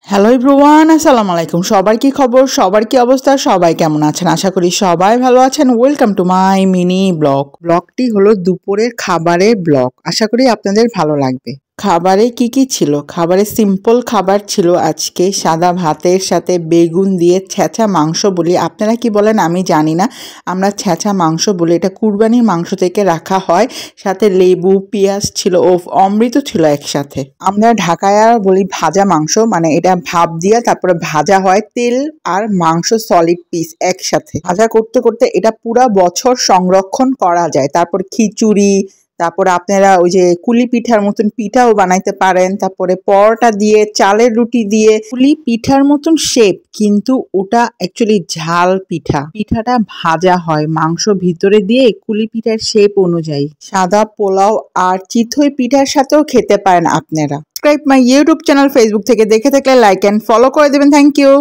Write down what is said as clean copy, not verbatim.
Hello everyone, আসসালামু আলাইকুম। সবার কি খবর, সবার কি অবস্থা, সবাই কেমন আছেন? আশা করি সবাই ভালো আছেন। ওয়েলকাম টু মাই মিনি ব্লগটি হলো দুপুরের খাবারের ব্লগ। আশা করি আপনাদের ভালো লাগবে। খাবারে কি কি ছিল? খাবারে সিম্পল খাবার ছিল আজকে সাদা ভাতের সাথে বেগুন দিয়ে ছেঁচা মাংস বলি, আপনারা কি বলেন আমি জানি না, আমরা ছেঁচা মাংস বলি। এটা কুরবানির মাংস থেকে রাখা হয়, সাথে লেবু পেঁয়াজ ছিল ও অমৃত ছিল একসাথে। আমরা ঢাকায় বলি ভাজা মাংস, মানে এটা ভাপ দিয়ে তারপরে ভাজা হয়, তেল আর মাংস সলিড পিস একসাথে ভাজা করতে করতে এটা পুরা বছর সংরক্ষণ করা যায়। তারপর খিচুড়ি, তারপরে আপনারা ওই যে কুলি পিঠার মতন পিঠাও বানাইতে পারেন, তারপরে পরোটা দিয়ে, চালের রুটি দিয়ে, কুলি পিঠার মতন শেপ, কিন্তু ওটা অ্যাকচুয়ালি ঝাল পিঠা। পিঠাটা ভাজা হয় মাংস ভিতরে দিয়ে কুলি পিঠার শেপ অনুযায়ী। সাদা পোলাও আর চিতই পিঠার সাথেও খেতে পারেন আপনারা। Subscribe my YouTube channel, Facebook থেকে দেখে থাকলে লাইক অ্যান্ড ফলো করে দেবেন। Thank you.